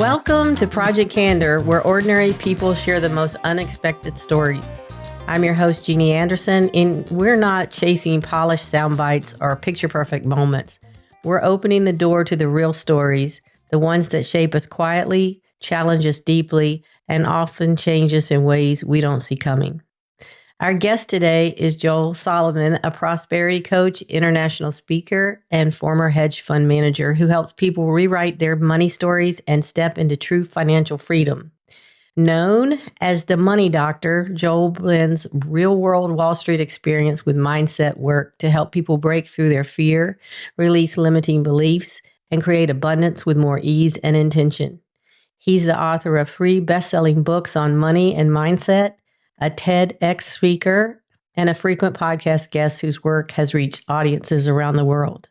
Welcome to Project Candor, where ordinary people share the most unexpected stories. I'm your host, Jeanne Anderson, and we're not chasing polished sound bites or picture-perfect moments. We're opening the door to the real stories, the ones that shape us quietly, challenge us deeply, and often change us in ways we don't see coming. Our guest today is Joel Solomon, a prosperity coach, international speaker, and former hedge fund manager who helps people rewrite their money stories and step into true financial freedom. Known as the Money Doctor, Joel blends real-world Wall Street experience with mindset work to help people break through their fear, release limiting beliefs, and create abundance with more ease and intention. He's the author of 3 best-selling books on money and mindset, a TEDx speaker, and a frequent podcast guest whose work has reached audiences around the world.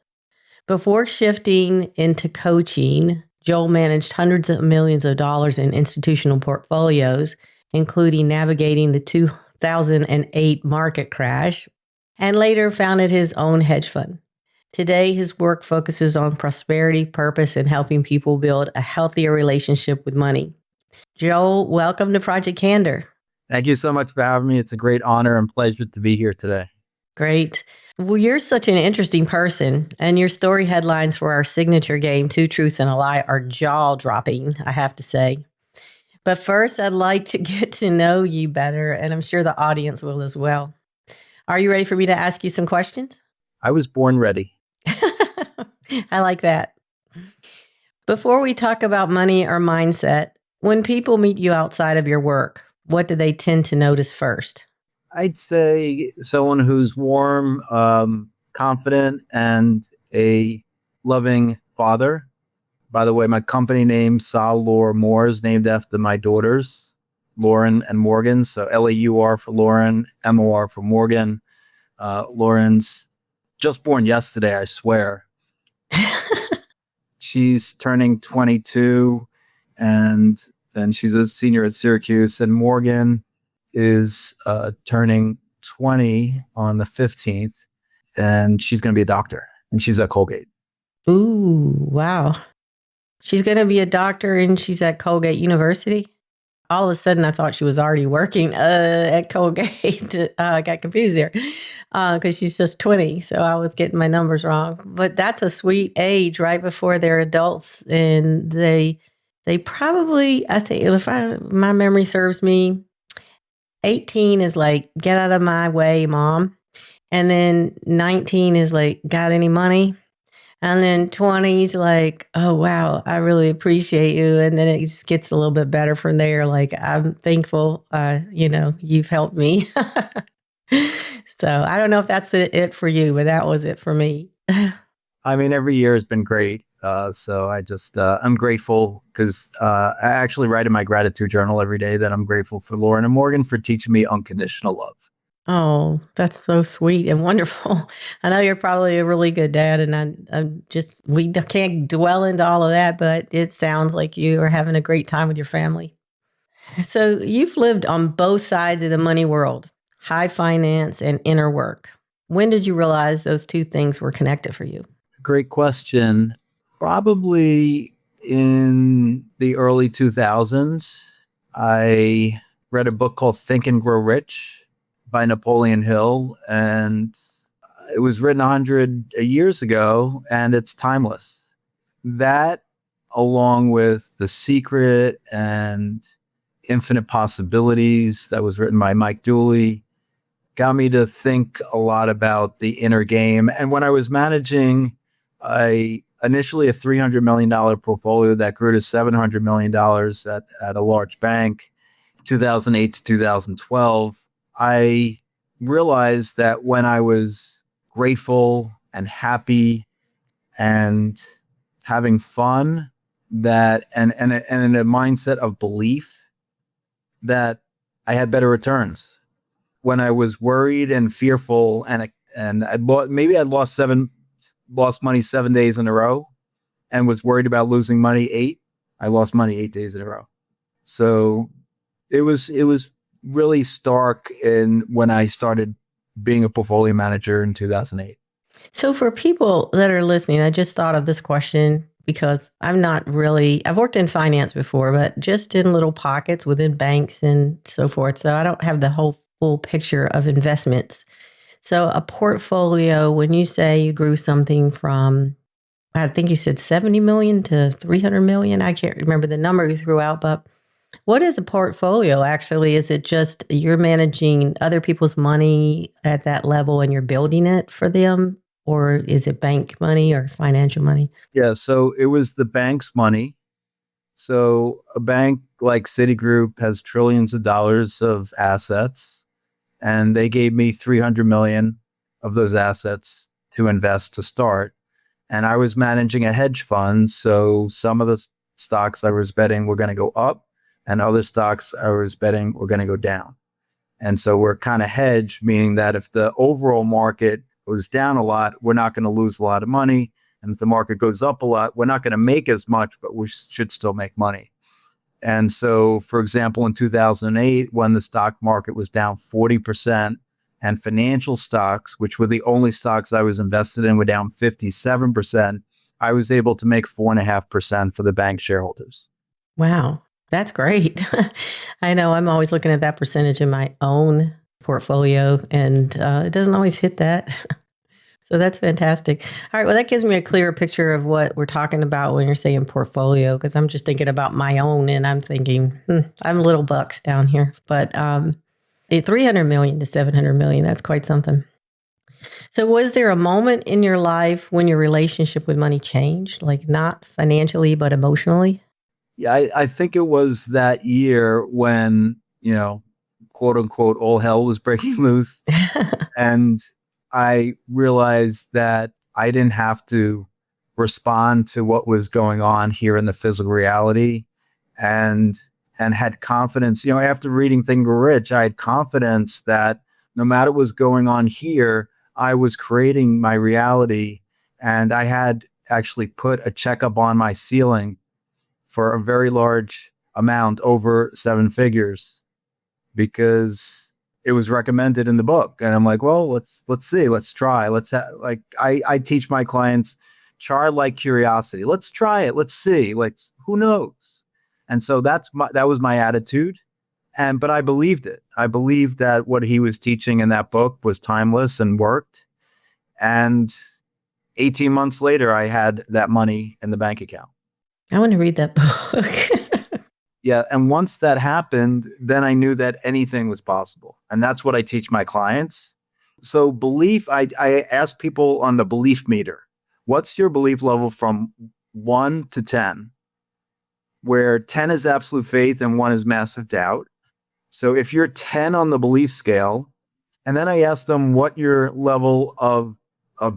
Before shifting into coaching, Joel managed hundreds of millions of dollars in institutional portfolios, including navigating the 2008 market crash, and later founded his own hedge fund. Today, his work focuses on prosperity, purpose, and helping people build a healthier relationship with money. Joel, welcome to Project Candor. Thank you so much for having me. It's a great honor and pleasure to be here today. Great. Well, you're such an interesting person, and your story headlines for our signature game, Two Truths and a Lie, are jaw-dropping, I have to say. But first, I'd like to get to know you better, and I'm sure the audience will as well. Are you ready for me to ask you some questions? I was born ready. I like that. Before we talk about money or mindset, when people meet you outside of your work, what do they tend to notice first? I'd say someone who's warm, confident, and a loving father. By the way, my company name, Sol Laur Moore, is named after my daughters, Lauren and Morgan. So L-A-U-R for Lauren, M-O-R for Morgan. Lauren's just born yesterday, I swear. She's turning 22, and she's a senior at Syracuse. And Morgan is turning 20 on the 15th, and she's going to be a doctor, and she's at Colgate. Ooh, wow. She's going to be a doctor, and she's at Colgate University? All of a sudden, I thought she was already working at Colgate. I got confused there because she's just 20. So I was getting my numbers wrong. But that's a sweet age right before they're adults. And they probably, I think, my memory serves me, 18 is like, get out of my way, mom. And then 19 is like, got any money? And then 20 is like, oh, wow, I really appreciate you. And then it just gets a little bit better from there. Like, I'm thankful, you've helped me. So I don't know if that's it for you, but that was it for me. I mean, every year has been great. So I just, I'm grateful because I actually write in my gratitude journal every day that I'm grateful for Lauren and Morgan for teaching me unconditional love. Oh, that's so sweet and wonderful. I know you're probably a really good dad, and we can't dwell into all of that, but it sounds like you are having a great time with your family. So you've lived on both sides of the money world, high finance and inner work. When did you realize those two things were connected for you? Great question. Probably in the early 2000s, I read a book called Think and Grow Rich by Napoleon Hill, and it was written 100 years ago, and it's timeless. That, along with The Secret and Infinite Possibilities, that was written by Mike Dooley, got me to think a lot about the inner game. And when I was managing initially a $300 million portfolio that grew to $700 million at a large bank, 2008 to 2012, I realized that when I was grateful and happy and having fun, that and in a mindset of belief, that I had better returns. When I was worried and fearful and I'd lost money 7 days in a row and was worried about losing money 8, I lost money 8 days in a row. So it was really stark when I started being a portfolio manager in 2008. So for people that are listening, I just thought of this question because I've worked in finance before, but just in little pockets within banks and so forth. So I don't have the whole full picture of investments. So a portfolio, when you say you grew something from, I think you said 70 million to 300 million. I can't remember the number you threw out, but what is a portfolio actually? Is it just you're managing other people's money at that level and you're building it for them? Or is it bank money or financial money? Yeah, so it was the bank's money. So a bank like Citigroup has trillions of dollars of assets, and they gave me 300 million of those assets to invest to start. And I was managing a hedge fund. So some of the stocks I was betting were going to go up, and other stocks I was betting were going to go down. And so we're kind of hedged, meaning that if the overall market goes down a lot, we're not going to lose a lot of money. And if the market goes up a lot, we're not going to make as much, but we should still make money. And so, for example, in 2008, when the stock market was down 40% and financial stocks, which were the only stocks I was invested in, were down 57%, I was able to make 4.5% for the bank shareholders. Wow, that's great. I know I'm always looking at that percentage in my own portfolio, and it doesn't always hit that. So that's fantastic. All right. Well, that gives me a clearer picture of what we're talking about when you're saying portfolio, because I'm just thinking about my own and I'm thinking, I'm little bucks down here. But 300 million to 700 million, that's quite something. So was there a moment in your life when your relationship with money changed, like not financially, but emotionally? Yeah, I think it was that year when, quote unquote, all hell was breaking loose. And I realized that I didn't have to respond to what was going on here in the physical reality, and had confidence. After reading Think and Grow Rich, I had confidence that no matter what was going on here, I was creating my reality. And I had actually put a checkup on my ceiling for a very large amount, over seven figures, because it was recommended in the book. And I'm like, well, let's see, let's try. I teach my clients childlike curiosity. Let's try it. Let's see. Who knows? And so that was my attitude. But I believed it. I believed that what he was teaching in that book was timeless and worked. And 18 months later, I had that money in the bank account. I want to read that book. Yeah. And once that happened, then I knew that anything was possible. And that's what I teach my clients. So belief, I ask people on the belief meter, what's your belief level from 1 to 10, where 10 is absolute faith and 1 is massive doubt. So if you're 10 on the belief scale, and then I ask them what your level of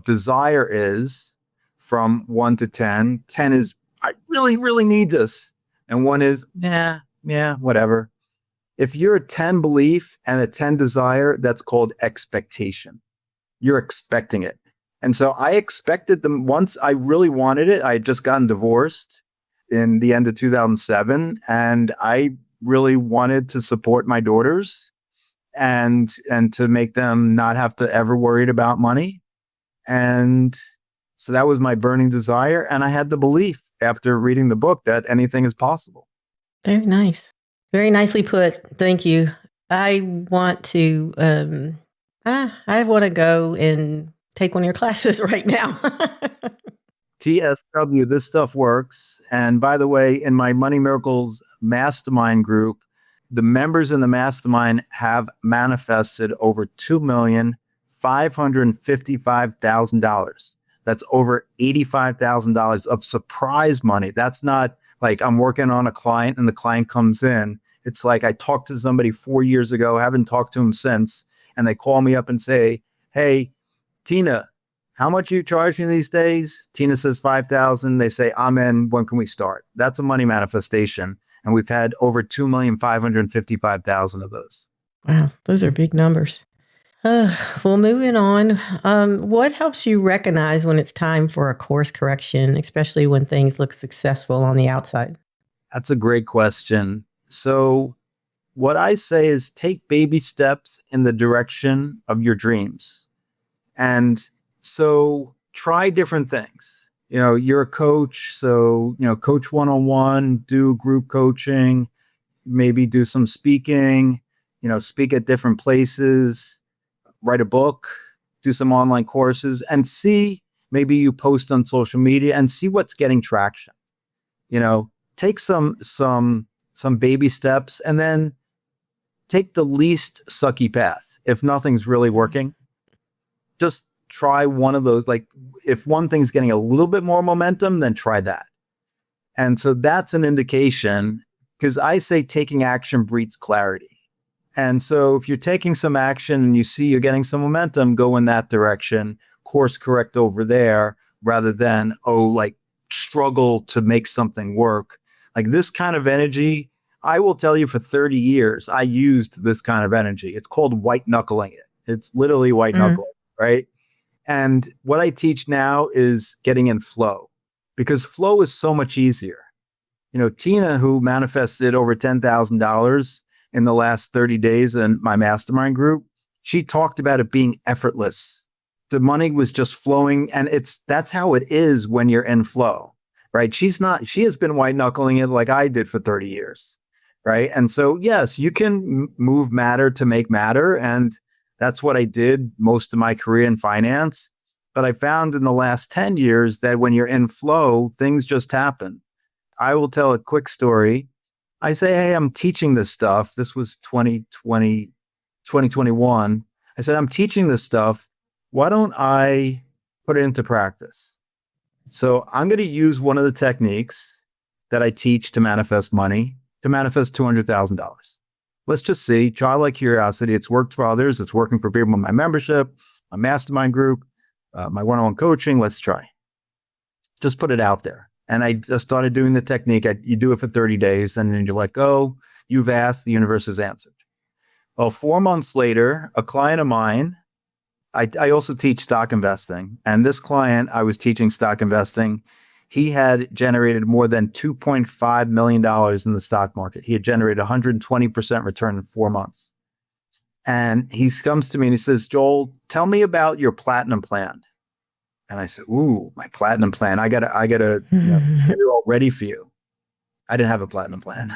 desire is from 1 to 10. 10 is, I really, really need this. And 1 is, yeah, whatever. If you're a 10 belief and a 10 desire, that's called expectation. You're expecting it. And so I expected them. Once I really wanted it. I had just gotten divorced in the end of 2007. And I really wanted to support my daughters and to make them not have to ever worry about money. And so that was my burning desire. And I had the belief after reading the book that anything is possible. Very nice. Very nicely put. Thank you. I want to, I want to go and take one of your classes right now. TSW, this stuff works. And by the way, in my Money Miracles mastermind group, the members in the mastermind have manifested over $2,555,000. That's over $85,000 of surprise money. That's not like I'm working on a client and the client comes in. It's like I talked to somebody 4 years ago, haven't talked to him since, and they call me up and say, hey, Tina, how much are you charging these days? Tina says 5,000. They say, I'm in. When can we start? That's a money manifestation. And we've had over 2,555,000 of those. Wow, those are big numbers. Well, moving on. What helps you recognize when it's time for a course correction, especially when things look successful on the outside? That's a great question. So what I say is take baby steps in the direction of your dreams. And so try different things. you're a coach, so, coach one-on-one, do group coaching, maybe do some speaking, speak at different places, write a book, do some online courses, and see, maybe you post on social media and see what's getting traction. Take some baby steps, and then take the least sucky path. If nothing's really working, just try one of those. Like, if one thing's getting a little bit more momentum, then try that. And so that's an indication, because I say taking action breeds clarity. And so if you're taking some action and you see you're getting some momentum, go in that direction, course correct over there, rather than, struggle to make something work. Like, this kind of energy, I will tell you, for 30 years, I used this kind of energy. It's called white knuckling it. It's literally white knuckling, right? And what I teach now is getting in flow, because flow is so much easier. Tina, who manifested over $10,000 in the last 30 days in my mastermind group, she talked about it being effortless. The money was just flowing, and that's how it is when you're in flow, right? She has been white knuckling it like I did for 30 years, right? And so, yes, you can move matter to make matter. And that's what I did most of my career in finance. But I found in the last 10 years that when you're in flow, things just happen. I will tell a quick story. I say, hey, I'm teaching this stuff. This was 2021. I said, I'm teaching this stuff. Why don't I put it into practice? So I'm going to use one of the techniques that I teach to manifest money, to manifest $200,000. Let's just see, childlike curiosity. It's worked for others. It's working for people in my membership, my mastermind group, my one-on-one coaching. Let's try. Just put it out there. And I just started doing the technique. You do it for 30 days, and then you're like, oh, you've asked, the universe has answered. Well, 4 months later, a client of mine, I also teach stock investing. And this client, I was teaching stock investing. He had generated more than $2.5 million in the stock market. He had generated 120% return in 4 months. And he comes to me and he says, Joel, tell me about your platinum plan. And I said, ooh, my platinum plan. I gotta get it all ready for you. I didn't have a platinum plan.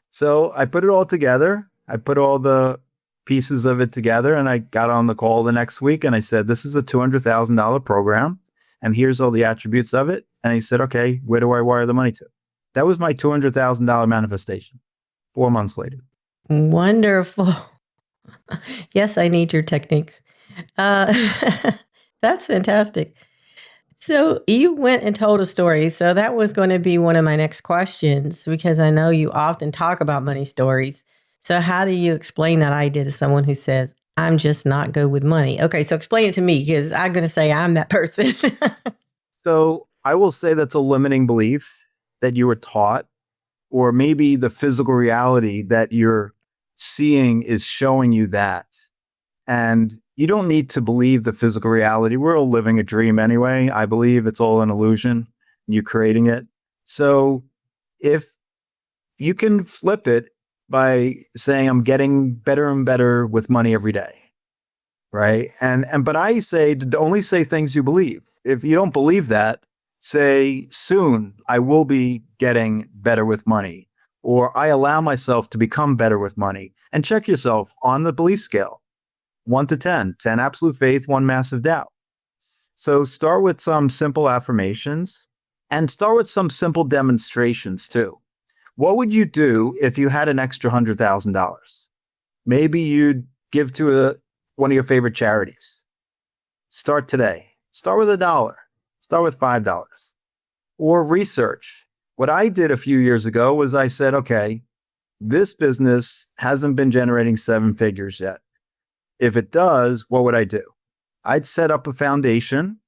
So I put it all together. I put all the pieces of it together, and I got on the call the next week and I said, this is a $200,000 program, and here's all the attributes of it. And he said, okay, where do I wire the money to? That was my $200,000 manifestation 4 months later. Wonderful. Yes, I need your techniques. That's fantastic. So you went and told a story. So that was going to be one of my next questions, because I know you often talk about money stories. So how do you explain that idea to someone who says, I'm just not good with money? Okay, so explain it to me, because I'm going to say I'm that person. So I will say that's a limiting belief that you were taught, or maybe the physical reality that you're seeing is showing you that. And you don't need to believe the physical reality. We're all living a dream anyway. I believe it's all an illusion. You're creating it. So if you can flip it by saying, I'm getting better and better with money every day, right? But I say to only say things you believe. If you don't believe that, say, soon I will be getting better with money, or I allow myself to become better with money. And check yourself on the belief scale. 1 to 10, 10 absolute faith, 1 massive doubt. So start with some simple affirmations, and start with some simple demonstrations too. What would you do if you had an extra $100,000? Maybe you'd give to one of your favorite charities. Start today. Start with $1. Start with $5. Or research. What I did a few years ago was I said, okay, this business hasn't been generating 7 figures yet. If it does, what would I do? I'd set up a foundation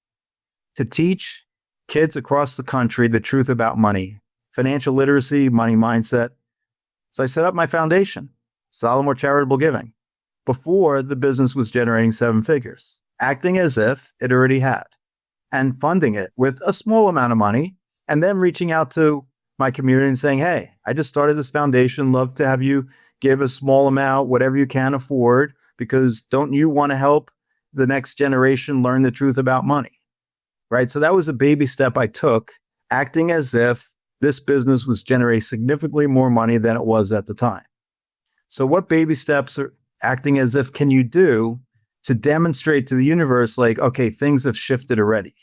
to teach kids across the country the truth about money, financial literacy, money mindset. So I set up my foundation, Solomon Charitable Giving, before the business was generating 7 figures, acting as if it already had, and funding it with a small amount of money, and then reaching out to my community and saying, hey, I just started this foundation. Love to have you give a small amount, whatever you can afford, because don't you want to help the next generation learn the truth about money? right? So that was a baby step I took, acting as if this business was generating significantly more money than it was at the time. So what baby steps are acting as if can you do to demonstrate to the universe, like, okay, things have shifted already.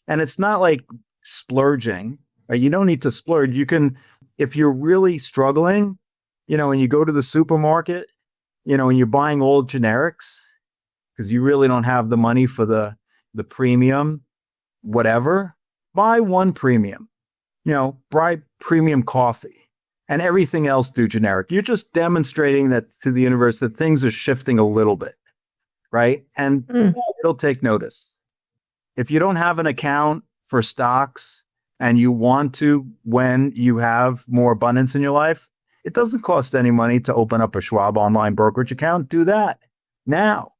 And it's not like splurging, right? You don't need to splurge. You can, if you're really struggling, and you go to the supermarket, and you're buying old generics because you really don't have the money for the premium, whatever, buy one premium, buy premium coffee and everything else do generic. You're just demonstrating that to the universe that things are shifting a little bit, right? And it'll take notice. If you don't have an account for stocks and you want to, when you have more abundance in your life, it doesn't cost any money to open up a Schwab online brokerage account. Do that now.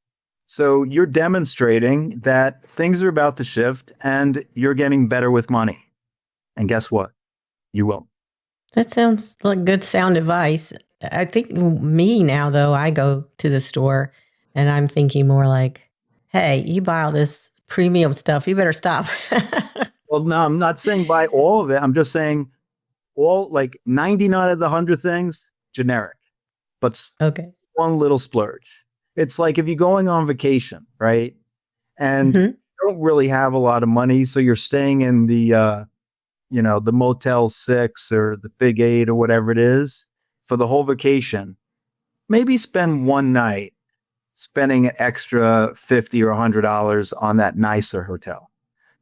So you're demonstrating that things are about to shift and you're getting better with money. And guess what? You will. That sounds like good sound advice. I think me now, though, I go to the store and I'm thinking more like, hey, you buy all this premium stuff, you better stop. Well, no, I'm not saying buy all of it. I'm just saying all, like 99 of the 100 things, generic, but Okay. one little splurge. It's like if you're going on vacation, right? And you don't really have a lot of money. So you're staying in the Motel 6 or the Big 8 or whatever it is for the whole vacation. Maybe spend one night spending an extra $50 or $100 on that nicer hotel,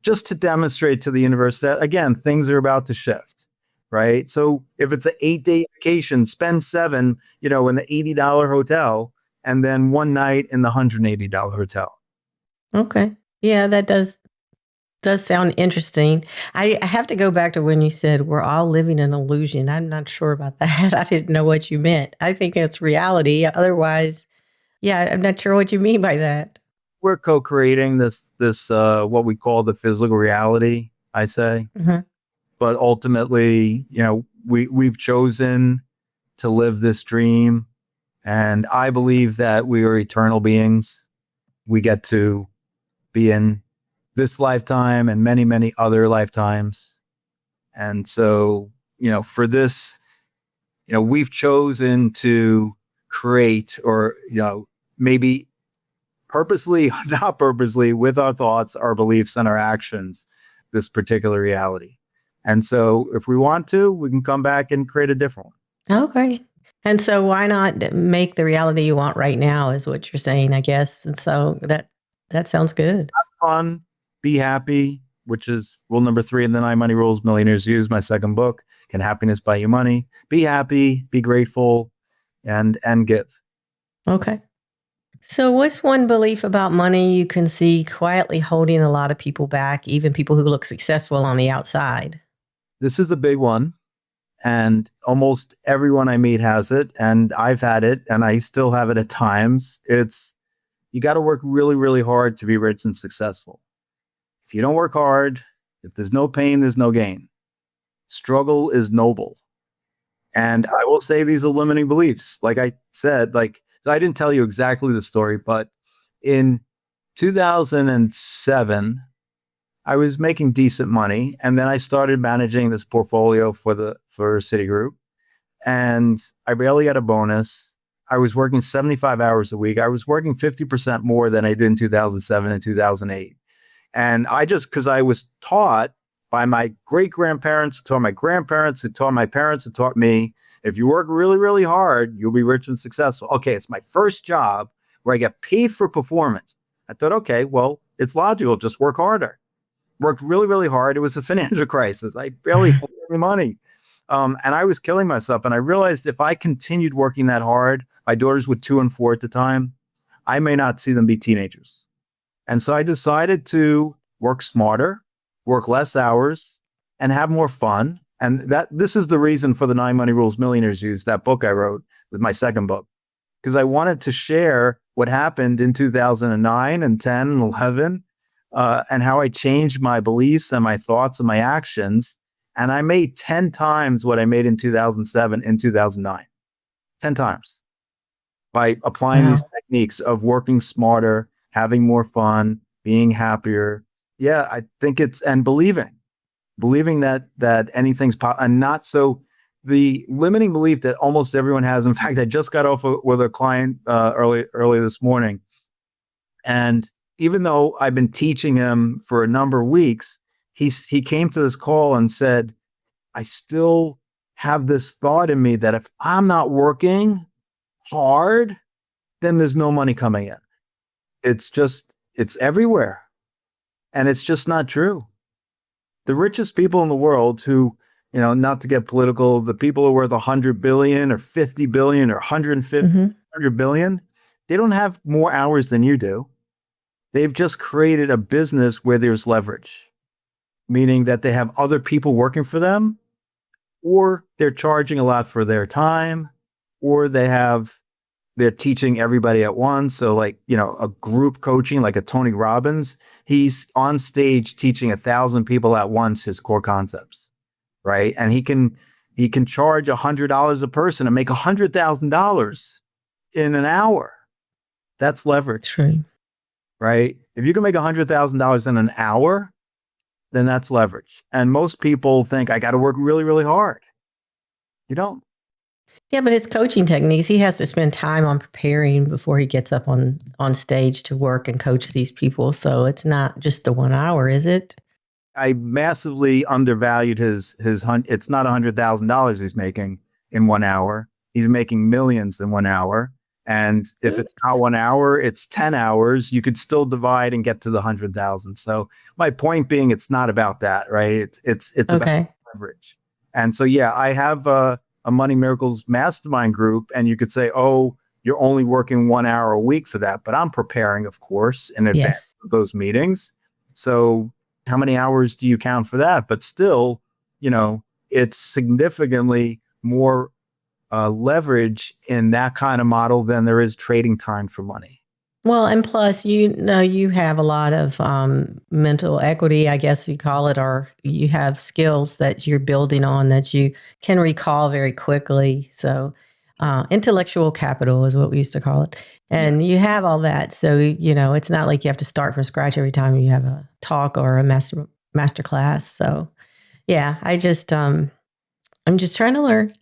just to demonstrate to the universe that, again, things are about to shift, right? So if it's an 8-day vacation, spend 7, in the $80 hotel and then one night in the $180 hotel. Okay. Yeah, that does sound interesting. I have to go back to when you said we're all living an illusion. I'm not sure about that. I didn't know what you meant. I think it's reality. Otherwise, yeah, I'm not sure what you mean by that. We're co-creating this what we call the physical reality, I say. Mhm. But ultimately, we've chosen to live this dream. And I believe that we are eternal beings. We get to be in this lifetime and many, many other lifetimes. And so, for this, we've chosen to create, or, maybe purposely, not purposely, with our thoughts, our beliefs, and our actions, this particular reality. And so if we want to, we can come back and create a different one. Okay. And so why not make the reality you want right now is what you're saying, I guess. And so that sounds good. Have fun, be happy, which is rule number 3 in the 9 Money Rules Millionaires Use, my second book. Can happiness buy you money? Be happy, be grateful, and give. Okay. So what's one belief about money you can see quietly holding a lot of people back, even people who look successful on the outside? This is a big one. And almost everyone I meet has it. And I've had it, and I still have it at times. It's, you got to work really, really hard to be rich and successful. If you don't work hard, if there's no pain, there's no gain. Struggle is noble. And I will say these are limiting beliefs. Like I said, so I didn't tell you exactly the story, but in 2007, I was making decent money. And then I started managing this portfolio for Citigroup. And I barely got a bonus. I was working 75 hours a week. I was working 50% more than I did in 2007 and 2008. And because I was taught by my great-grandparents, who taught my grandparents, who taught my parents, who taught me, if you work really, really hard, you'll be rich and successful. Okay, it's my first job where I get paid for performance. I thought, okay, well, it's logical. Just work harder. Worked really, really hard. It was a financial crisis. I barely had any money. And I was killing myself. And I realized if I continued working that hard, my daughters were 2 and 4 at the time, I may not see them be teenagers. And so I decided to work smarter, work less hours, and have more fun. And this is the reason for the 9 Money Rules Millionaires Use, that book I wrote with my second book, because I wanted to share what happened in 2009 and 10 and 11, and how I changed my beliefs and my thoughts and my actions. And I made 10 times what I made in 2007 in 2009. 10 times by applying these techniques of working smarter, having more fun, being happier, Yeah, I think it's, and believing that anything's and not so, the limiting belief that almost everyone has. In fact, I just got off with a client early this morning, and even though I've been teaching him for a number of weeks, he came to this call and said, I still have this thought in me that if I'm not working hard, then there's no money coming in. It's everywhere. And it's just not true. The richest people in the world who, not to get political, the people who are worth 100 billion or 50 billion or 150, Hmm. 100 billion, they don't have more hours than you do. They've just created a business where there's leverage, meaning that they have other people working for them, or they're charging a lot for their time, or they're teaching everybody at once. So like, a group coaching, like a Tony Robbins, he's on stage teaching 1,000 people at once his core concepts, right? And he can charge $100 a person and make $100,000 in an hour. That's leverage, True. right? If you can make $100,000 in an hour, then that's leverage. And most people think I got to work really, really hard. You don't. Yeah, but his coaching techniques, he has to spend time on preparing before he gets up on stage to work and coach these people. So it's not just the 1 hour, is it? I massively undervalued his hunt. It's not $100,000 he's making in 1 hour. He's making millions in 1 hour. And if it's not 1 hour, it's 10 hours. You could still divide and get to the 100,000. So my point being, it's not about that, right? It's about Okay. leverage. And so, yeah, I have a Money Miracles mastermind group, and you could say, oh, you're only working 1 hour a week for that. But I'm preparing, of course, in advance Yes. of those meetings. So how many hours do you count for that? But still, it's significantly more leverage in that kind of model than there is trading time for money. Well, and plus, you have a lot of mental equity, I guess you call it, or you have skills that you're building on that you can recall very quickly. So, intellectual capital is what we used to call it. Yeah. And you have all that. So, it's not like you have to start from scratch every time you have a talk or a master class. So, yeah, I'm just trying to learn.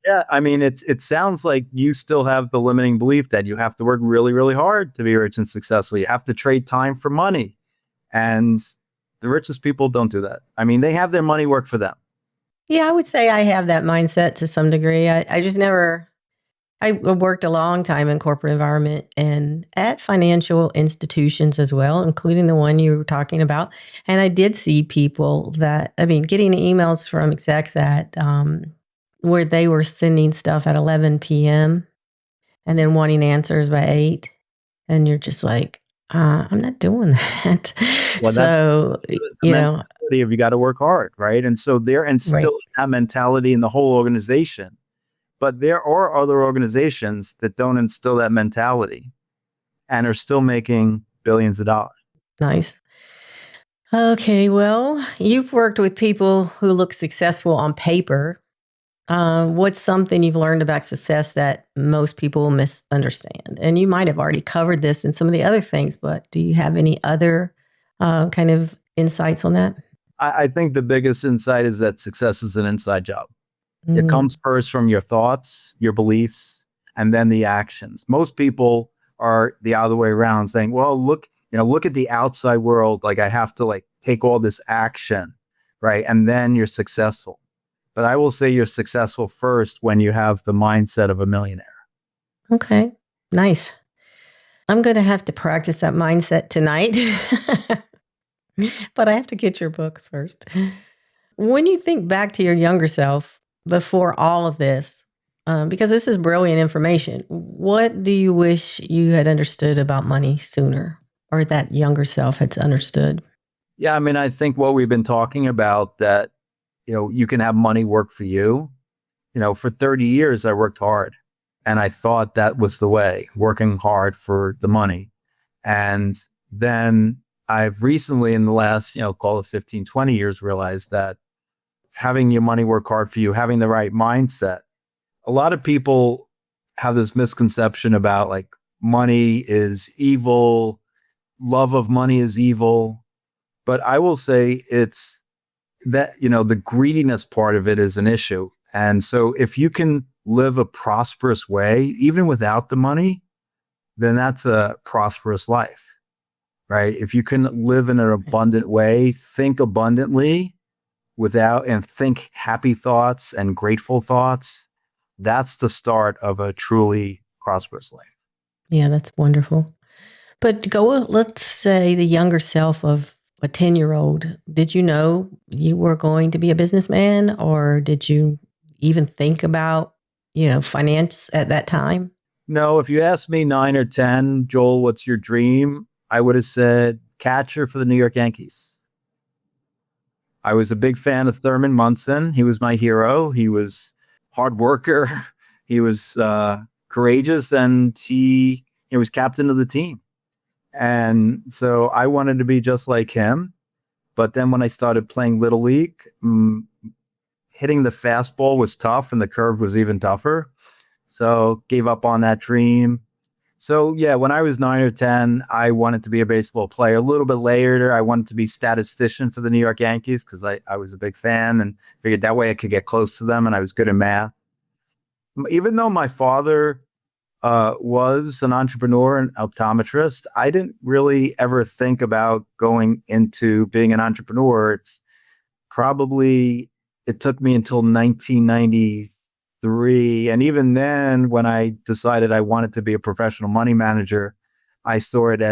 Yeah. I mean, it sounds like you still have the limiting belief that you have to work really, really hard to be rich and successful. You have to trade time for money. And the richest people don't do that. I mean, they have their money work for them. Yeah, I would say I have that mindset to some degree. I just never, I worked a long time in corporate environment and at financial institutions as well, including the one you were talking about. And I did see people getting emails from execs where they were sending stuff at 11 p.m. and then wanting answers by 8. And you're just like, I'm not doing that. Well, that's So, the mentality of you got to work hard, right? And so they're right. instilling that mentality in the whole organization. But there are other organizations that don't instill that mentality and are still making billions of dollars. Nice. Okay, well, you've worked with people who look successful on paper. What's something you've learned about success that most people misunderstand? And you might have already covered this in some of the other things, but do you have any other kind of insights on that? I think the biggest insight is that success is an inside job. It Mm, comes first from your thoughts, your beliefs, and then the actions. Most people are the other way around, saying, well, look at the outside world. Like I have to like take all this action, right? And then you're successful. But I will say you're successful first when you have the mindset of a millionaire. okay, nice. I'm going to have to practice that mindset tonight, but I have to get your books first. When you think back to your younger self before all of this, because this is brilliant information, what do you wish you had understood about money sooner or that younger self had understood? Yeah, I mean, I think what we've been talking about that, you can have money work for you. For 30 years, I worked hard and I thought that was the way, working hard for the money. And then I've recently in the last, call it 15, 20 years, realized that having your money work hard for you, having the right mindset. A lot of people have this misconception about like money is evil, love of money is evil. But I will say it's that, the greediness part of it is an issue. And so if you can live a prosperous way, even without the money, then that's a prosperous life, right? If you can live in an abundant way, think abundantly and think happy thoughts and grateful thoughts, that's the start of a truly prosperous life. Yeah, that's wonderful. But let's say the younger self of a 10-year-old, did you know you were going to be a businessman, or did you even think about, finance at that time? No, if you asked me 9 or 10, Joel, what's your dream? I would have said catcher for the New York Yankees. I was a big fan of Thurman Munson. He was my hero. He was hard worker. He was courageous, and he was captain of the team. And so I wanted to be just like him. But then when I started playing Little League, hitting the fastball was tough and the curve was even tougher. So gave up on that dream. So yeah, when I was 9 or 10, I wanted to be a baseball player. A little bit later, I wanted to be statistician for the New York Yankees because I was a big fan and figured that way I could get close to them, and I was good at math. Even though my father was an entrepreneur and optometrist, I didn't really ever think about going into being an entrepreneur. It took me until 1993. And even then, when I decided I wanted to be a professional money manager, I saw it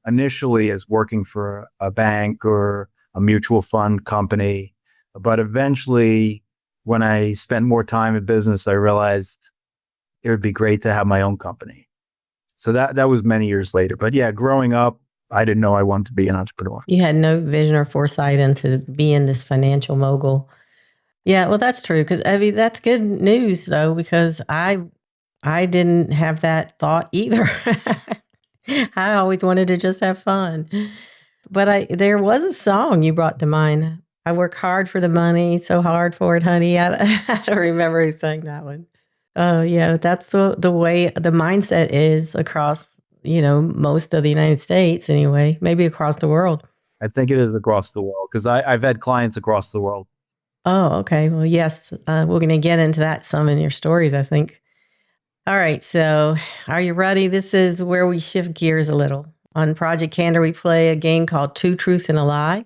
initially as working for a bank or a mutual fund company. But eventually, when I spent more time in business, I realized it would be great to have my own company. So that was many years later. But yeah, growing up, I didn't know I wanted to be an entrepreneur. You had no vision or foresight into being this financial mogul. Yeah, well, that's true. Because that's good news though, because I didn't have that thought either. I always wanted to just have fun. But there was a song you brought to mind. I work hard for the money, so hard for it, honey. I don't remember who sang that one. Oh, yeah, that's the way the mindset is across, most of the United States anyway, maybe across the world. I think it is across the world because I've had clients across the world. Oh, okay. Well, yes, we're going to get into that some in your stories, I think. All right, so are you ready? This is where we shift gears a little. On Project Candor, we play a game called Two Truths and a Lie.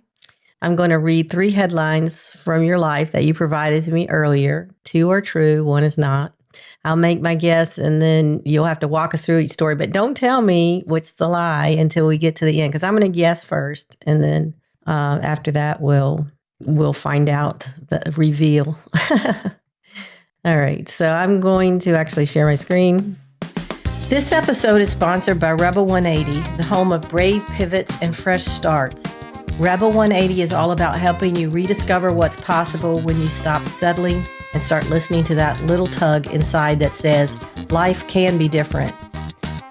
I'm going to read 3 headlines from your life that you provided to me earlier. 2 are true, 1 is not. I'll make my guess, and then you'll have to walk us through each story. But don't tell me what's the lie until we get to the end, because I'm going to guess first, and then after that, we'll find out the reveal. All right, so I'm going to actually share my screen. This episode is sponsored by Rebel 180, the home of brave pivots and fresh starts. Rebel 180 is all about helping you rediscover what's possible when you stop settling and start listening to that little tug inside that says, life can be different.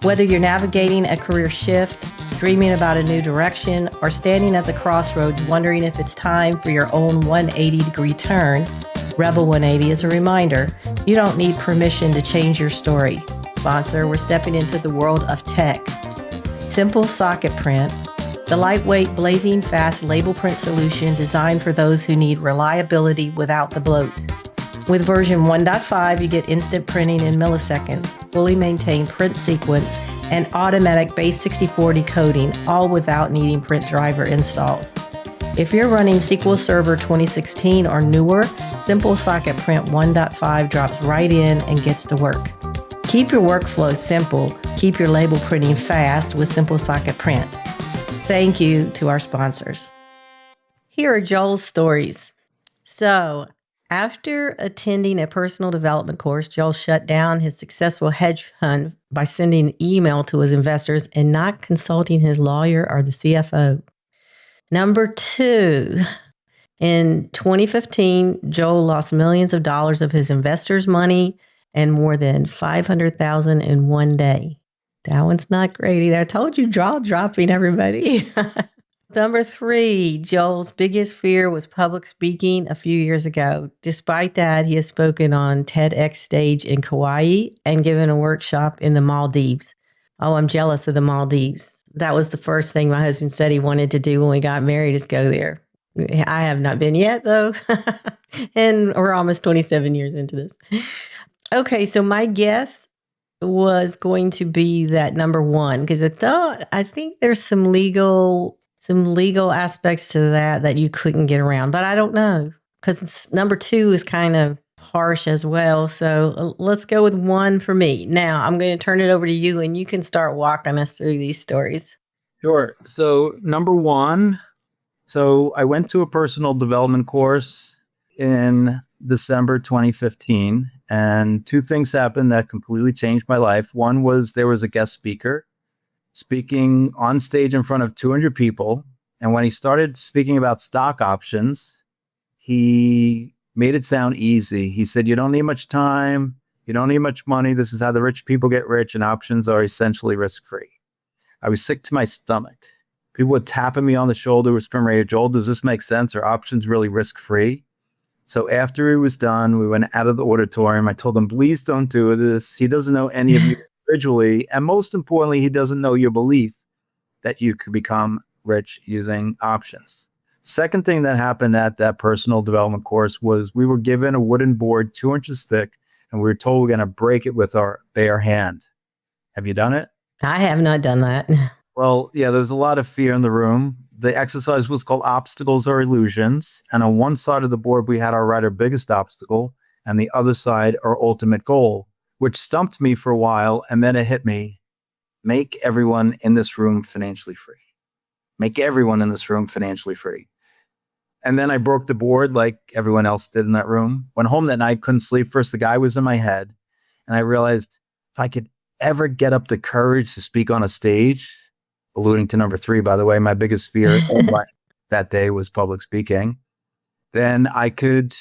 Whether you're navigating a career shift, dreaming about a new direction, or standing at the crossroads wondering if it's time for your own 180-degree turn, Rebel 180 is a reminder you don't need permission to change your story. Sponsor, we're stepping into the world of tech. Simple Socket Print, the lightweight, blazing fast label print solution designed for those who need reliability without the bloat. With version 1.5, you get instant printing in milliseconds, fully maintained print sequence, and automatic base 64 decoding, all without needing print driver installs. If you're running SQL Server 2016 or newer, Simple Socket Print 1.5 drops right in and gets to work. Keep your workflow simple. Keep your label printing fast with Simple Socket Print. Thank you to our sponsors. Here are Joel's stories. So, after attending a personal development course, Joel shut down his successful hedge fund by sending an email to his investors and not consulting his lawyer or the CFO. Number 2, in 2015, Joel lost millions of dollars of his investors' money and more than $500,000 in one day. That one's not great either. I told you, jaw dropping, everybody. Number 3, Joel's biggest fear was public speaking a few years ago. Despite that, he has spoken on TEDx stage in Kauai and given a workshop in the Maldives. Oh, I'm jealous of the Maldives. That was the first thing my husband said he wanted to do when we got married is go there. I have not been yet, though. And we're almost 27 years into this. Okay, so my guess was going to be that number one because I think there's some legal aspects to that you couldn't get around, but I don't know because number two is kind of harsh as well. So let's go with one for me. Now I'm going to turn it over to you, and you can start walking us through these stories. Sure. So number one, so I went to a personal development course in December 2015, and two things happened that completely changed my life. One was there was a guest speaker speaking on stage in front of 200 people. And when he started speaking about stock options, he made it sound easy. He said, you don't need much time. You don't need much money. This is how the rich people get rich, and options are essentially risk-free. I was sick to my stomach. People would tapping me on the shoulder, whispering, Joel, does this make sense? Are options really risk-free? So after he was done, we went out of the auditorium. I told him, please don't do this. He doesn't know any of you individually. And most importantly, he doesn't know your belief that you could become rich using options. Second thing that happened at that personal development course was we were given a wooden board 2 inches thick, and we were told we're going to break it with our bare hand. Have you done it? I have not done that. Well, yeah, there was a lot of fear in the room. The exercise was called Obstacles or Illusions. And on one side of the board, we had our biggest obstacle, and the other side, our ultimate goal, which stumped me for a while. And then it hit me. Make everyone in this room financially free. Make everyone in this room financially free. And then I broke the board like everyone else did in that room. Went home that night, couldn't sleep. First, the guy was in my head. And I realized if I could ever get up the courage to speak on a stage, alluding to number three, by the way, my biggest fear that day was public speaking, then I could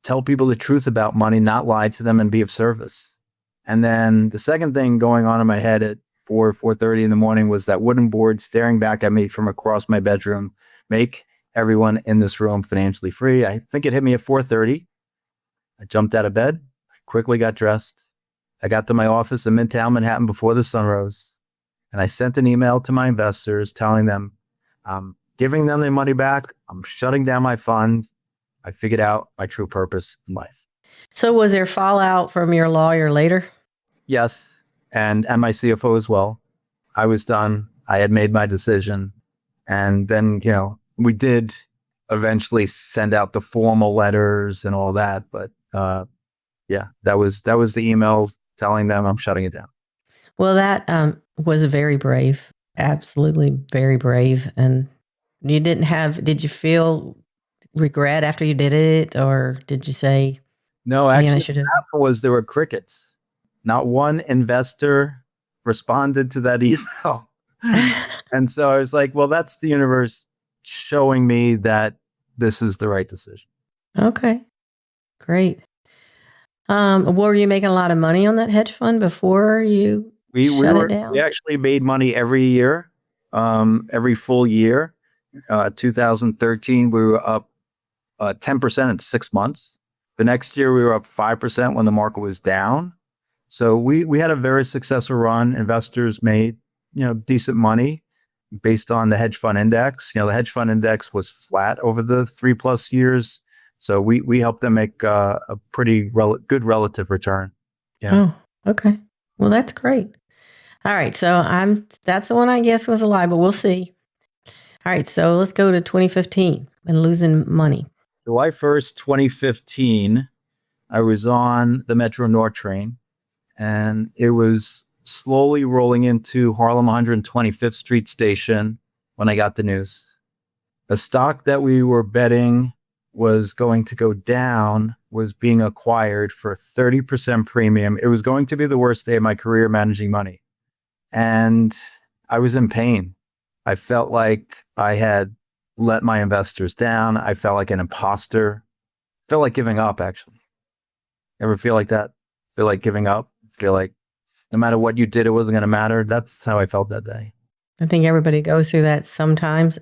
tell people the truth about money, not lie to them, and be of service. And then the second thing going on in my head at 4:30 in the morning was that wooden board staring back at me from across my bedroom. Make everyone in this room financially free. I think it hit me at 4:30. I jumped out of bed, I quickly got dressed. I got to my office in Midtown Manhattan before the sun rose. And I sent an email to my investors telling them I'm giving them their money back. I'm shutting down my fund. I figured out my true purpose in life. So was there fallout from your lawyer later? Yes. And my CFO as well. I was done. I had made my decision. And then, we did eventually send out the formal letters and all that. But that was the email telling them I'm shutting it down. Well, that was very brave. Absolutely very brave. And did you feel regret after you did it? Or did you say, no, actually, what happened was there were crickets. Not one investor responded to that email. And so I was like, well, that's the universe showing me that this is the right decision. Okay, great. Were you making a lot of money on that hedge fund before you shut it down? We actually made money every year, every full year. 2013, we were up 10% in 6 months. The next year, we were up 5% when the market was down. So we had a very successful run. Investors made, decent money based on the hedge fund index. The hedge fund index was flat over the 3+ years. So we helped them make a pretty good relative return. Yeah. Oh, okay. Well, that's great. All right. So that's the one I guess was a lie, but we'll see. All right. So let's go to 2015 and losing money. July 1st, 2015, I was on the Metro North train, and it was slowly rolling into Harlem 125th Street Station when I got the news. A stock that we were betting was going to go down was being acquired for 30% premium. It was going to be the worst day of my career managing money. And I was in pain. I felt like I had let my investors down. I felt like an imposter. I felt like giving up, actually. Ever feel like that? Feel like giving up? Feel like no matter what you did, it wasn't going to matter? That's how I felt that day. I think everybody goes through that sometimes.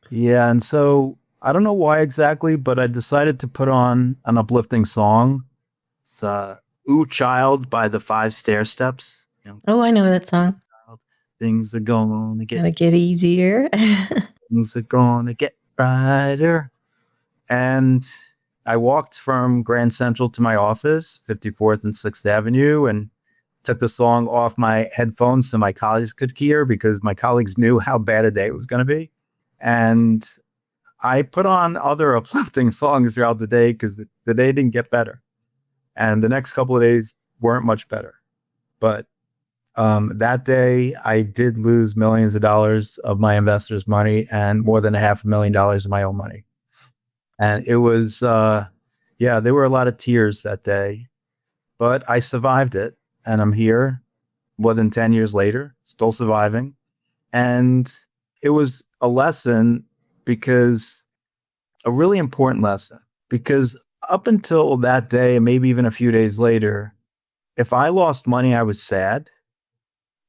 Yeah. And so I don't know why exactly, but I decided to put on an uplifting song. It's Ooh Child by the 5 Stair Steps. Oh, I know that song. Things are gonna get Gonna get easier. things are gonna get brighter. And I walked from Grand Central to my office, 54th and 6th Avenue, and took the song off my headphones so my colleagues could hear because my colleagues knew how bad a day it was going to be. And I put on other uplifting songs throughout the day because the day didn't get better. And the next couple of days weren't much better. But that day, I did lose millions of dollars of my investors' money and more than $500,000 of my own money. And it was, there were a lot of tears that day, but I survived it. And I'm here more than 10 years later, still surviving. And it was a lesson because a really important lesson, because up until that day, and maybe even a few days later, if I lost money, I was sad.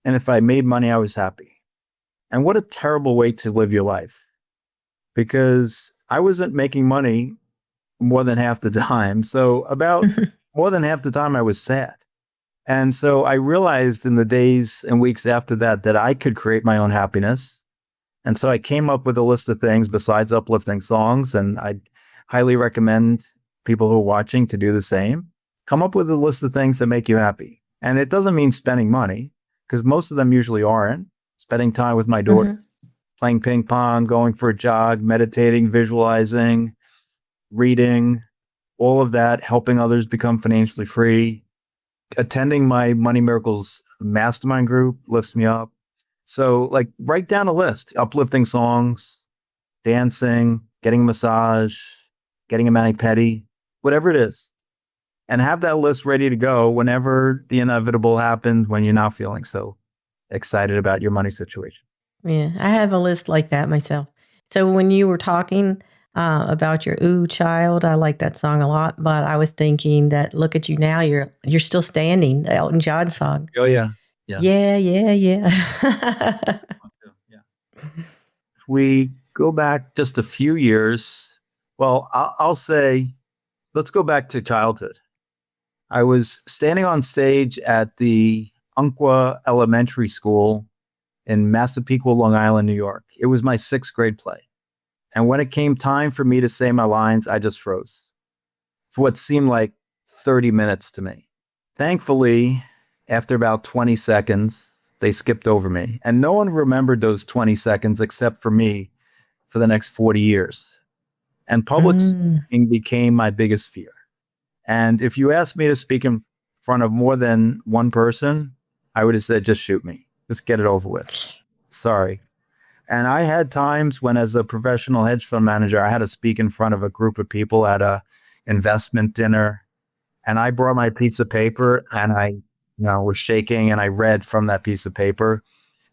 And if I made money, I was happy. And what a terrible way to live your life, because I wasn't making money more than half the time. So about more than half the time I was sad. And so I realized in the days and weeks after that I could create my own happiness. And so I came up with a list of things besides uplifting songs. And I highly recommend people who are watching to do the same. Come up with a list of things that make you happy. And it doesn't mean spending money, because most of them usually aren't. Spending time with my daughter, playing ping pong, going for a jog, meditating, visualizing, reading, all of that, helping others become financially free. Attending my Money Miracles mastermind group lifts me up. So like write down a list, uplifting songs, dancing, getting a massage, getting a mani-pedi, whatever it is. And have that list ready to go whenever the inevitable happens, when you're not feeling so excited about your money situation. Yeah, I have a list like that myself. So when you were talking about your "Ooh Child," I like that song a lot. But I was thinking that "Look at You Now," you're still standing. The Elton John song. Oh yeah. Yeah. Yeah, yeah, yeah. Yeah. If we go back just a few years, well, I'll say, let's go back to childhood. I was standing on stage at the Umpqua Elementary School in Massapequa, Long Island, New York. It was my 6th grade play. And when it came time for me to say my lines, I just froze for what seemed like 30 minutes to me. Thankfully, after about 20 seconds, they skipped over me. And no one remembered those 20 seconds except for me for the next 40 years. And public speaking became my biggest fear. And if you asked me to speak in front of more than one person, I would have said, just shoot me. Just get it over with. Sorry. And I had times when, as a professional hedge fund manager, I had to speak in front of a group of people at a investment dinner. And I brought my piece of paper and I was shaking and I read from that piece of paper.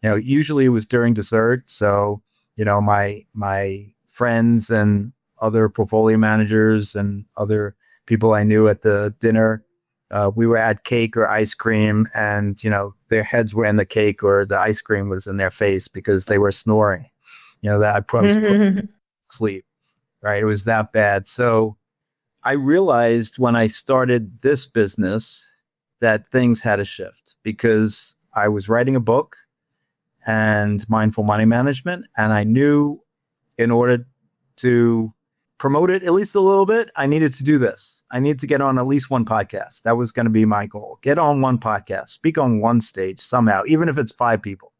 Usually it was during dessert. So, my friends and other portfolio managers and other people I knew at the dinner, we were at cake or ice cream, and their heads were in the cake or the ice cream was in their face because they were snoring. That I probably was sleep. Right, it was that bad. So I realized when I started this business that things had to shift, because I was writing a book and mindful money management, and I knew in order to promote it at least a little bit, I needed to do this. I needed to get on at least one podcast. That was going to be my goal. Get on one podcast, speak on one stage somehow, even if it's 5 people.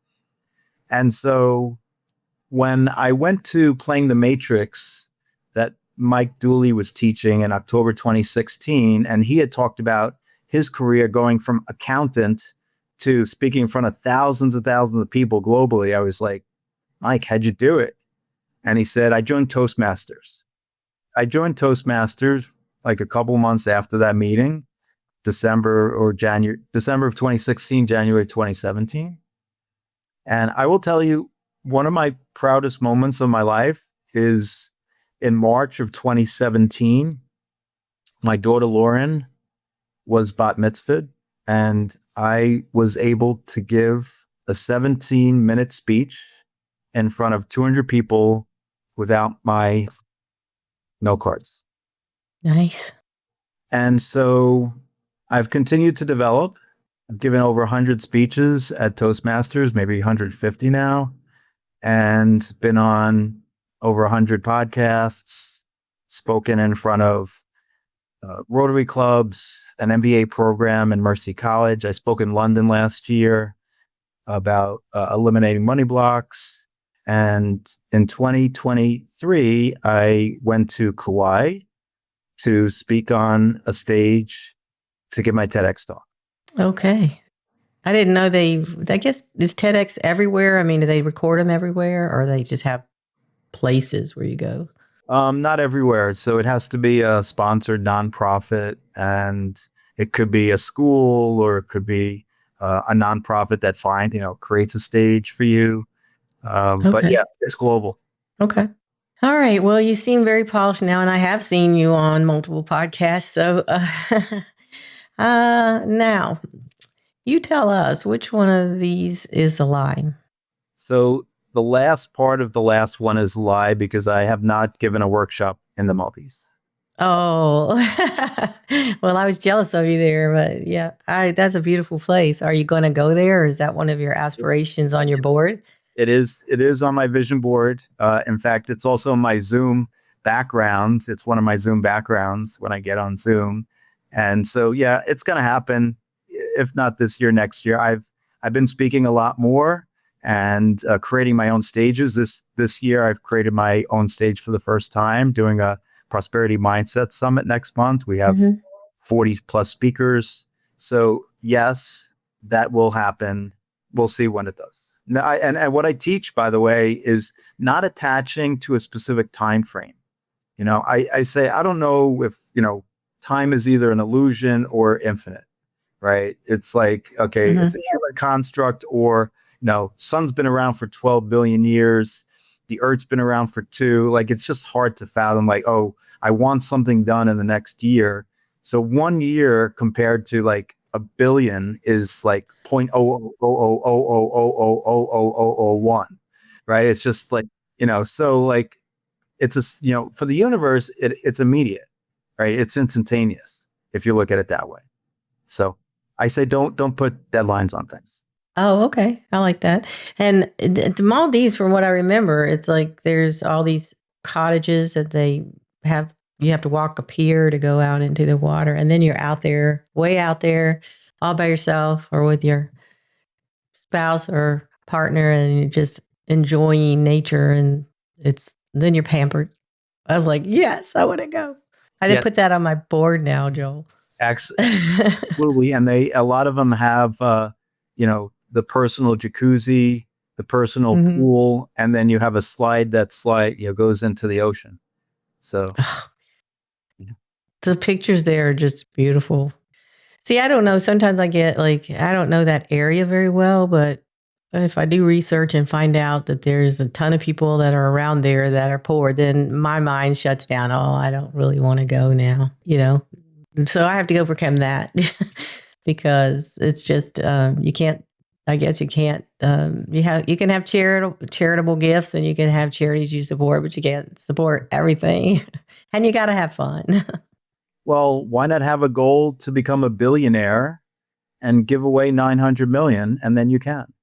And so when I went to Playing the Matrix that Mike Dooley was teaching in October 2016, and he had talked about his career going from accountant to speaking in front of thousands of people globally, I was like, Mike, how'd you do it? And he said, I joined Toastmasters. I joined Toastmasters like a couple months after that meeting, December of 2016, January 2017. And I will tell you, one of my proudest moments of my life is in March of 2017. My daughter Lauren was bat mitzvahed, and I was able to give a 17-minute speech in front of 200 people without my note cards. Nice. And so I've continued to develop. I've given over 100 speeches at Toastmasters, maybe 150 now, and been on over 100 podcasts, spoken in front of Rotary clubs, an MBA program in Mercy College. I spoke in London last year about eliminating money blocks. And in 2023, I went to Kauai to speak on a stage to give my TEDx talk. Okay. I didn't know I guess, is TEDx everywhere? I mean, do they record them everywhere or they just have places where you go? Not everywhere. So it has to be a sponsored nonprofit, and it could be a school, or it could be a nonprofit that creates a stage for you. But Okay. yeah, it's global. Okay. All right. Well, you seem very polished now, and I have seen you on multiple podcasts. So now you tell us which one of these is a lie. So the last part of the last one is a lie, because I have not given a workshop in the Maldives. Oh, well, I was jealous of you there, but yeah, that's a beautiful place. Are you going to go there, or is that one of your aspirations on your board? It is on my vision board. In fact, it's also my Zoom background. It's one of my Zoom backgrounds when I get on Zoom. And so, yeah, it's going to happen. If not this year, next year. I've been speaking a lot more and creating my own stages. This year, I've created my own stage for the first time, doing a prosperity mindset summit next month. We have 40 plus speakers. So yes, that will happen. We'll see when it does. Now, and what I teach, by the way, is not attaching to a specific time frame. I say, I don't know if, time is either an illusion or infinite, right? It's like, okay, it's a human construct, or, sun's been around for 12 billion years. The earth's been around for 2. Like, it's just hard to fathom, like, oh, I want something done in the next year. So 1 year compared to like a billion is like 0.00000000001, right? It's just like, so like it's for the universe, it's immediate, right? It's instantaneous if you look at it that way. So I say don't put deadlines on things. Oh, okay. I like that. And the Maldives, from what I remember, it's like there's all these cottages that you have to walk a pier to go out into the water. And then you're out there, way out there, all by yourself or with your spouse or partner, and you're just enjoying nature. And then you're pampered. I was like, yes, I want to go. I did put that on my board now, Joel. Absolutely. And a lot of them have, the personal jacuzzi, the personal pool, and then you have a slide goes into the ocean. So the pictures there are just beautiful. See, I don't know. Sometimes I get I don't know that area very well, but if I do research and find out that there's a ton of people that are around there that are poor, then my mind shuts down. Oh, I don't really want to go now, So I have to overcome that because it's just, you can't, I guess you can't, you can have charitable gifts and you can have charities you support, but you can't support everything and you got to have fun. Well, why not have a goal to become a billionaire and give away 900 million, and then you can?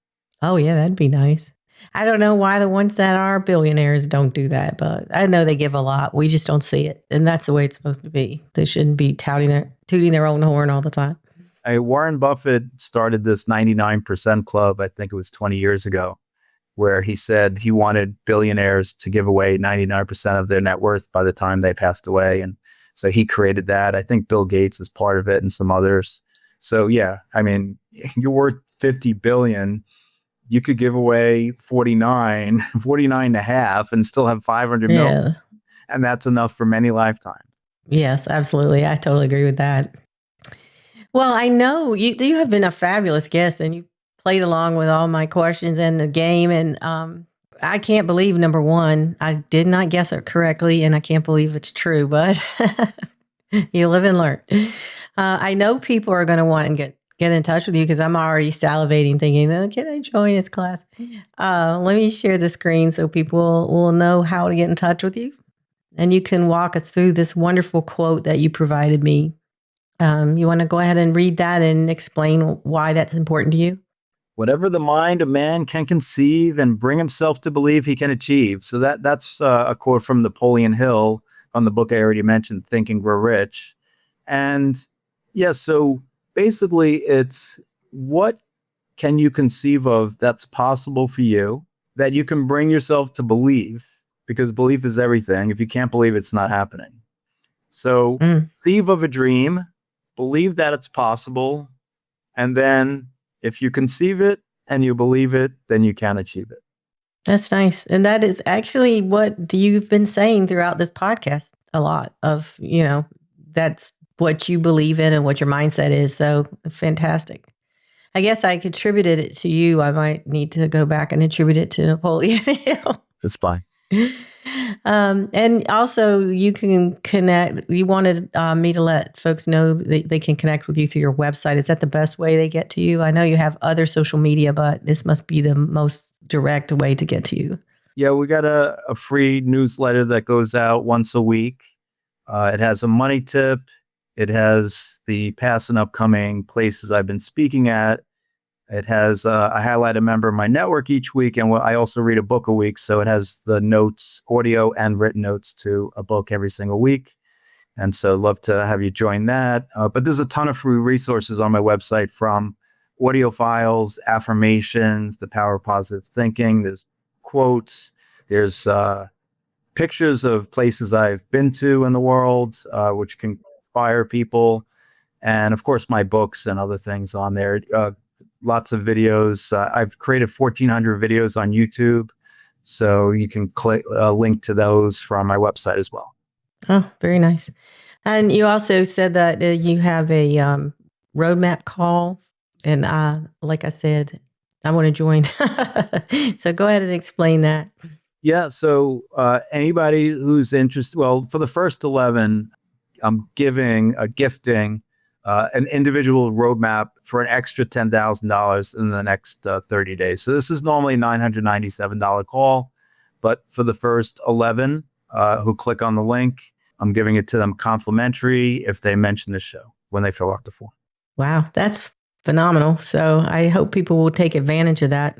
Oh yeah, that'd be nice. I don't know why the ones that are billionaires don't do that, but I know they give a lot. We just don't see it. And that's the way it's supposed to be. They shouldn't be tooting their own horn all the time. Warren Buffett started this 99% club, I think it was 20 years ago, where he said he wanted billionaires to give away 99% of their net worth by the time they passed away. And so he created that. I think Bill Gates is part of it and some others. So yeah, I mean, you're worth 50 billion. You could give away 49 and a half and still have 500 million. And that's enough for many lifetimes. Yes, absolutely. I totally agree with that. Well, I know you have been a fabulous guest and you played along with all my questions and the game. And I can't believe, number one, I did not guess it correctly and I can't believe it's true, but you live and learn. I know people are going to want to get in touch with you because I'm already salivating thinking, oh, can I join his class? Let me share the screen so people will know how to get in touch with you. And you can walk us through this wonderful quote that you provided me You want to go ahead and read that and explain why that's important to you? Whatever the mind of man can conceive and bring himself to believe he can achieve. So that's a quote from Napoleon Hill on the book I already mentioned, Think and Grow Rich. And yeah, so basically it's what can you conceive of that's possible for you that you can bring yourself to believe, because belief is everything. If you can't believe, it's not happening. So conceive of a dream, believe that it's possible, and then if you conceive it and you believe it, then you can achieve it. That's nice. And that is actually what you've been saying throughout this podcast a lot of, that's what you believe in and what your mindset is. So fantastic. I guess I contributed it to you. I might need to go back and attribute it to Napoleon Hill. It's fine. And also, you can connect. You wanted me to let folks know that they can connect with you through your website. Is that the best way they get to you? I know you have other social media, but this must be the most direct way to get to you. Yeah, we got a free newsletter that goes out once a week. It has a money tip. It has the past and upcoming places I've been speaking at. It has, I highlight a member of my network each week, and I also read a book a week. So it has the notes, audio and written notes to a book every single week. And so love to have you join that. But there's a ton of free resources on my website, from audio files, affirmations, the power of positive thinking. There's quotes. There's pictures of places I've been to in the world, which can inspire people. And of course, my books and other things on there. Lots of videos. I've created 1,400 videos on YouTube. So you can click a link to those from my website as well. Oh, very nice. And you also said that you have a roadmap call. And like I said, I want to join. So go ahead and explain that. Yeah. So anybody who's interested, well, for the first 11, I'm gifting an individual roadmap for an extra $10,000 in the next 30 days. So this is normally a $997 call, but for the first 11 who click on the link, I'm giving it to them complimentary if they mention the show when they fill out the form. Wow, that's phenomenal. So I hope people will take advantage of that.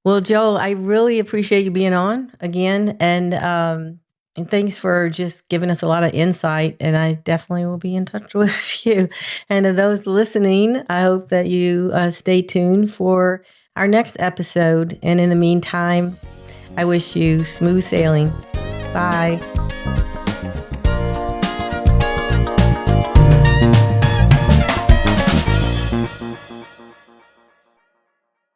Well, Joe, I really appreciate you being on again. And thanks for just giving us a lot of insight. And I definitely will be in touch with you. And to those listening, I hope that you stay tuned for our next episode. And in the meantime, I wish you smooth sailing. Bye.